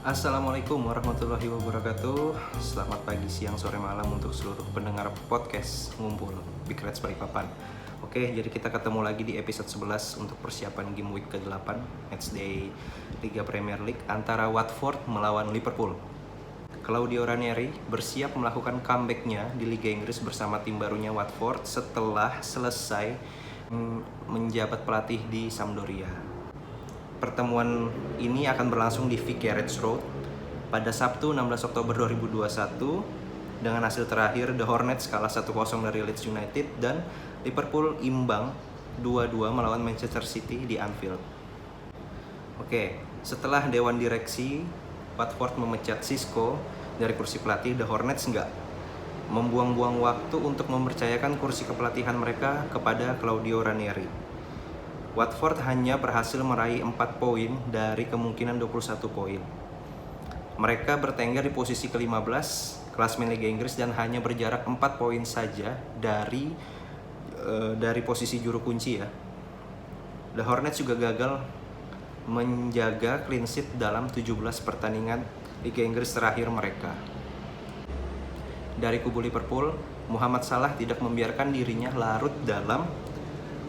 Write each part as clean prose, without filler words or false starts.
Assalamualaikum warahmatullahi wabarakatuh. Selamat pagi, siang, sore, malam untuk seluruh pendengar podcast Ngumpul Big Reds Balikpapan. Oke, jadi kita ketemu lagi di episode 11 untuk persiapan game week ke-8 matchday Liga Premier League antara Watford melawan Liverpool. Claudio Ranieri bersiap melakukan comeback-nya di Liga Inggris bersama tim barunya Watford setelah selesai menjabat pelatih di Sampdoria. Pertemuan ini akan berlangsung di Vicarage Road pada Sabtu 16 Oktober 2021 dengan hasil terakhir The Hornets kalah 1-0 dari Leeds United dan Liverpool imbang 2-2 melawan Manchester City di Anfield. Oke, setelah Dewan Direksi Watford memecat Xisco dari kursi pelatih, The Hornets nggak membuang-buang waktu untuk mempercayakan kursi kepelatihan mereka kepada Claudio Ranieri. Watford hanya berhasil meraih 4 poin dari kemungkinan 21 poin. Mereka bertengger di posisi ke-15 klasemen Liga Inggris dan hanya berjarak 4 poin saja dari posisi juru kunci ya. The Hornets juga gagal menjaga clean sheet dalam 17 pertandingan Liga Inggris terakhir mereka. Dari kubu Liverpool, Muhammad Salah tidak membiarkan dirinya larut dalam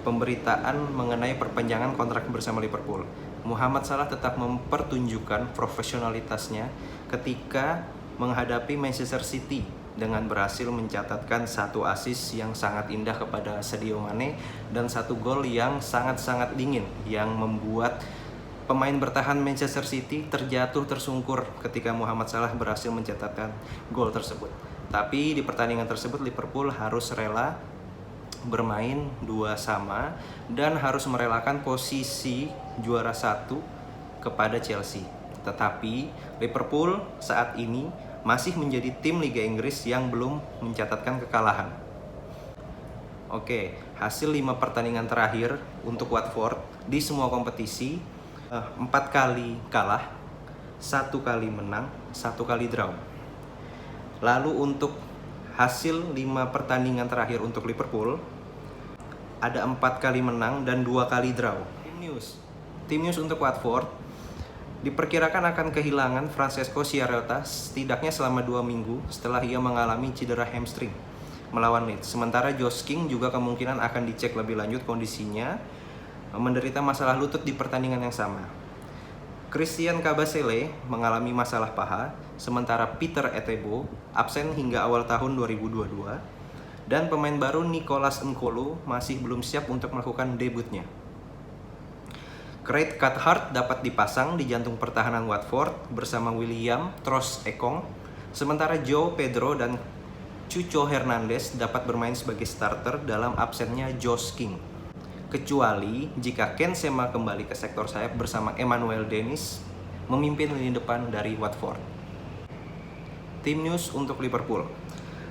pemberitaan mengenai perpanjangan kontrak bersama Liverpool. Muhammad Salah tetap mempertunjukkan profesionalitasnya ketika menghadapi Manchester City dengan berhasil mencatatkan 1 assist yang sangat indah kepada Sadio Mane dan 1 gol yang sangat-sangat dingin yang membuat pemain bertahan Manchester City terjatuh tersungkur ketika Muhammad Salah berhasil mencatatkan gol tersebut. Tapi di pertandingan tersebut Liverpool harus rela bermain 2 sama dan harus merelakan posisi juara 1 kepada Chelsea. Tetapi Liverpool saat ini masih menjadi tim Liga Inggris yang belum mencatatkan kekalahan. Oke, hasil 5 pertandingan terakhir untuk Watford di semua kompetisi 4 kali kalah, 1 kali menang, 1 kali draw. Lalu untuk hasil 5 pertandingan terakhir untuk Liverpool ada 4 kali menang dan 2 kali draw. Tim news untuk Watford diperkirakan akan kehilangan Francesco Chiarota setidaknya selama 2 minggu setelah ia mengalami cedera hamstring melawan Leeds. Sementara Josh King juga kemungkinan akan dicek lebih lanjut kondisinya, menderita masalah lutut di pertandingan yang sama. Christian Kabasele mengalami masalah paha, sementara Peter Etebo absen hingga awal tahun 2022, dan pemain baru Nicolas N'Kolo masih belum siap untuk melakukan debutnya. Craig Cathcart dapat dipasang di jantung pertahanan Watford bersama William Trost-Ekong, sementara João Pedro dan Chucho Hernandez dapat bermain sebagai starter dalam absennya Josh King. Kecuali jika Ken Sema kembali ke sektor sayap bersama Emmanuel Dennis memimpin lini depan dari Watford. Tim news untuk Liverpool.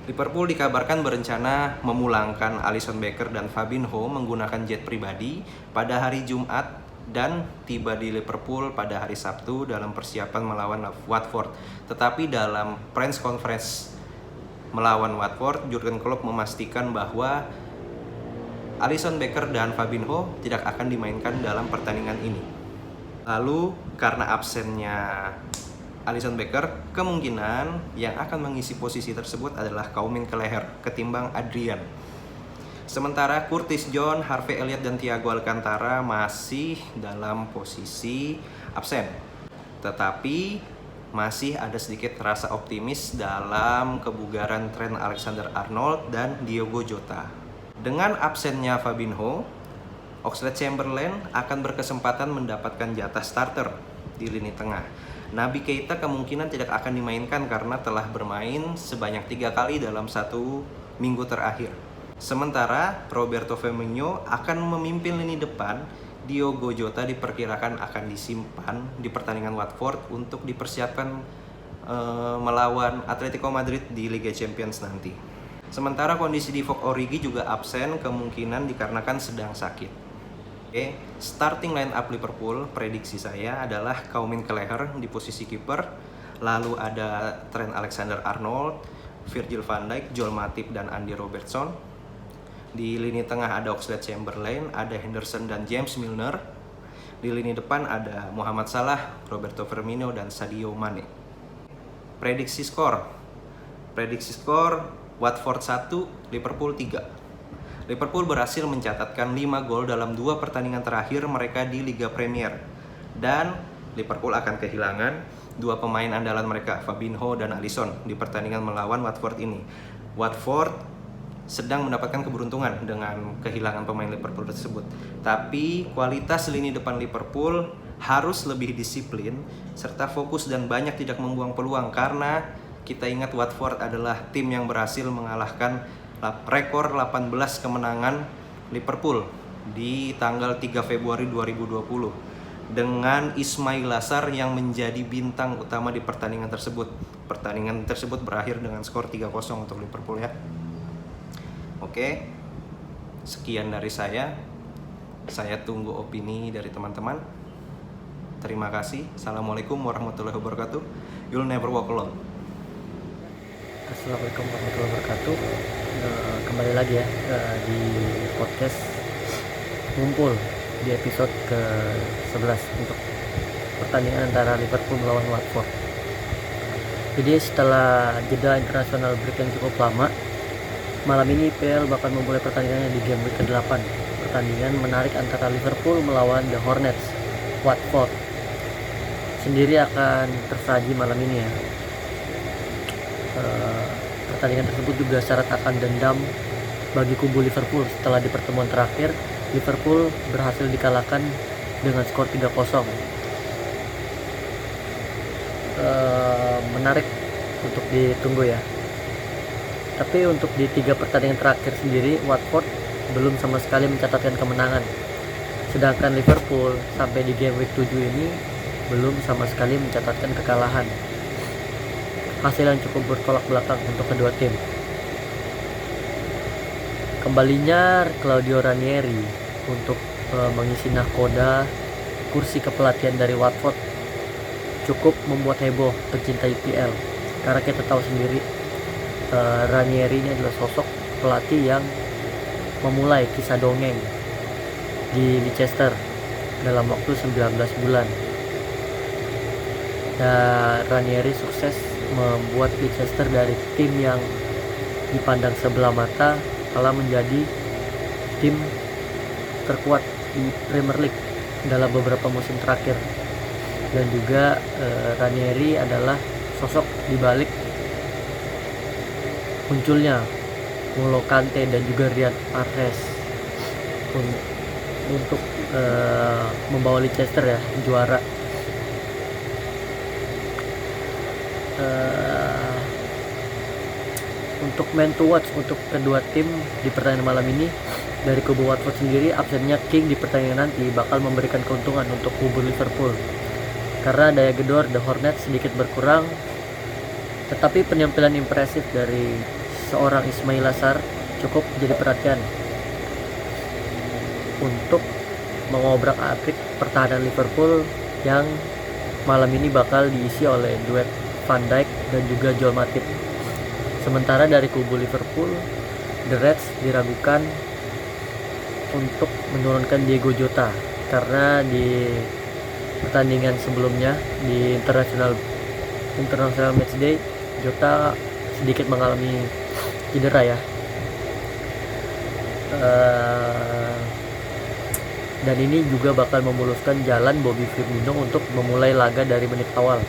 Liverpool dikabarkan berencana memulangkan Alisson Becker dan Fabinho menggunakan jet pribadi pada hari Jumat dan tiba di Liverpool pada hari Sabtu dalam persiapan melawan Watford. Tetapi dalam press conference melawan Watford, Jurgen Klopp memastikan bahwa Alisson Becker dan Fabinho tidak akan dimainkan dalam pertandingan ini. Lalu karena absennya Alisson Becker, kemungkinan yang akan mengisi posisi tersebut adalah Kaumin Kelleher ketimbang Adrian. Sementara Curtis Jones, Harvey Elliott, dan Thiago Alcantara masih dalam posisi absen. Tetapi masih ada sedikit rasa optimis dalam kebugaran Trent Alexander-Arnold dan Diogo Jota. Dengan absennya Fabinho, Oxlade-Chamberlain akan berkesempatan mendapatkan jatah starter di lini tengah. Naby Keita kemungkinan tidak akan dimainkan karena telah bermain sebanyak 3 kali dalam 1 minggu terakhir. Sementara Roberto Firmino akan memimpin lini depan. Diogo Jota diperkirakan akan disimpan di pertandingan Watford untuk dipersiapkan melawan Atletico Madrid di Liga Champions nanti. Sementara kondisi Divock Origi juga absen, kemungkinan dikarenakan sedang sakit. Oke, starting line up Liverpool prediksi saya adalah Kaumin Kelleher di posisi kiper, lalu ada Trent Alexander-Arnold, Virgil van Dijk, Joel Matip, dan Andy Robertson. Di lini tengah ada Oxlade-Chamberlain, ada Henderson dan James Milner. Di lini depan ada Muhammad Salah, Roberto Firmino, dan Sadio Mane. Prediksi skor Watford 1, Liverpool 3. Liverpool berhasil mencatatkan 5 gol dalam 2 pertandingan terakhir mereka di Liga Premier. Dan Liverpool akan kehilangan 2 pemain andalan mereka, Fabinho dan Alisson, di pertandingan melawan Watford ini. Watford sedang mendapatkan keberuntungan dengan kehilangan pemain Liverpool tersebut. Tapi kualitas lini depan Liverpool harus lebih disiplin serta fokus dan banyak tidak membuang peluang, karena kita ingat Watford adalah tim yang berhasil mengalahkan rekor 18 kemenangan Liverpool di tanggal 3 Februari 2020 dengan Ismail Lassar yang menjadi bintang utama di pertandingan tersebut. Pertandingan tersebut berakhir dengan skor 3-0 untuk Liverpool ya. Oke, sekian dari saya. Saya tunggu opini dari teman-teman. Terima kasih. Assalamualaikum warahmatullahi wabarakatuh. You'll never walk alone. Assalamualaikum warahmatullahi wabarakatuh. Kembali lagi ya di podcast Ngumpul di episode ke-11 untuk pertandingan antara Liverpool melawan Watford. Jadi setelah jeda internasional break yang cukup lama, malam ini IPL bakal memulai pertandingannya di game week ke-8. Pertandingan menarik antara Liverpool melawan The Hornets. Watford sendiri akan tersaji malam ini ya. Pertandingan tersebut juga syarat akan dendam bagi kubu Liverpool setelah di pertemuan terakhir Liverpool berhasil dikalahkan dengan skor 3-0. Menarik untuk ditunggu ya. Tapi untuk di 3 pertandingan terakhir sendiri Watford belum sama sekali mencatatkan kemenangan. Sedangkan Liverpool sampai di game week 7 ini belum sama sekali mencatatkan kekalahan. Hasil yang cukup bertolak belakang untuk kedua tim. Kembalinya Claudio Ranieri untuk mengisi nahkoda kursi kepelatihan dari Watford cukup membuat heboh pecinta IPL. Karena kita tahu sendiri Ranieri ini adalah sosok pelatih yang memulai kisah dongeng di Leicester dalam waktu 19 bulan. Dan Ranieri sukses membuat Leicester dari tim yang dipandang sebelah mata malah menjadi tim terkuat di Premier League dalam beberapa musim terakhir. Dan juga Ranieri adalah sosok dibalik munculnya N'Golo Kante dan juga Riyad Mahrez untuk membawa Leicester ya juara. Untuk man to watch untuk kedua tim di pertandingan malam ini, dari kubu Watford sendiri absennya King di pertandingan nanti bakal memberikan keuntungan untuk kubu Liverpool karena daya gedor The Hornets sedikit berkurang. Tetapi penampilan impresif dari seorang Ismail Lassar cukup jadi perhatian untuk mengobrak-abrik pertahanan Liverpool yang malam ini bakal diisi oleh duet Van Dijk dan juga Joel Matip. Sementara dari kubu Liverpool, The Reds diragukan untuk menurunkan Diego Jota karena di pertandingan sebelumnya di International Matchday Jota sedikit mengalami cedera ya. Dan ini juga bakal memuluskan jalan Bobby Firmino untuk memulai laga dari menit awal.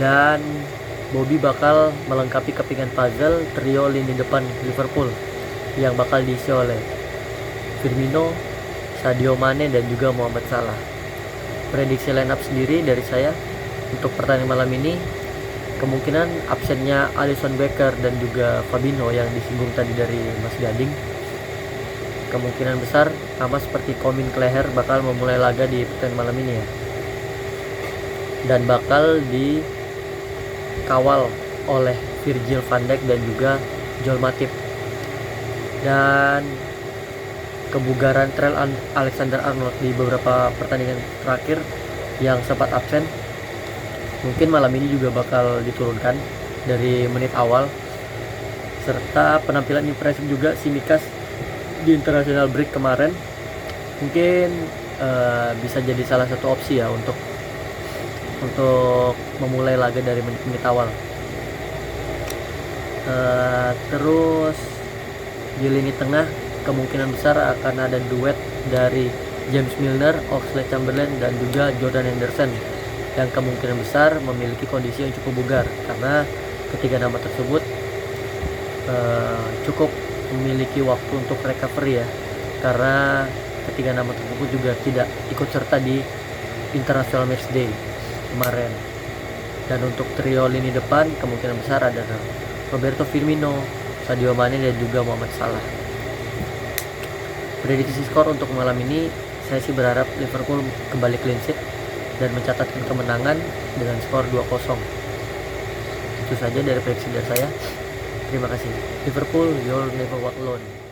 Dan Bobby bakal melengkapi kepingan puzzle trio lini depan Liverpool yang bakal diisi oleh Firmino, Sadio Mane, dan juga Muhammad Salah. Prediksi line up sendiri dari saya untuk pertandingan malam ini, kemungkinan absennya Alisson Becker dan juga Fabinho yang disinggung tadi dari Mas Gading. Kemungkinan besar nama seperti Komin Kleher bakal memulai laga di pertandingan malam ini ya. Dan bakal dikawal oleh Virgil van Dijk dan juga Joel Matip. Dan kebugaran Trent Alexander-Arnold di beberapa pertandingan terakhir yang sempat absen mungkin malam ini juga bakal diturunkan dari menit awal. Serta penampilan impresif juga Tsimikas di international break kemarin mungkin bisa jadi salah satu opsi ya untuk memulai laga dari menit-menit awal. Terus di lini tengah kemungkinan besar akan ada duet dari James Milner, Oxlade-Chamberlain dan juga Jordan Henderson yang kemungkinan besar memiliki kondisi yang cukup bugar, karena ketiga nama tersebut cukup memiliki waktu untuk recovery ya, karena ketiga nama tersebut juga tidak ikut serta di International Matchday kemarin. Dan untuk trio lini depan kemungkinan besar ada Roberto Firmino, Sadio Mane dan juga Mohamed Salah. Prediksi skor untuk malam ini, saya sih berharap Liverpool kembali clean sheet dan mencatatkan kemenangan dengan skor 2-0. Itu saja dari prediksi dari saya. Terima kasih. Liverpool, you'll never walk alone.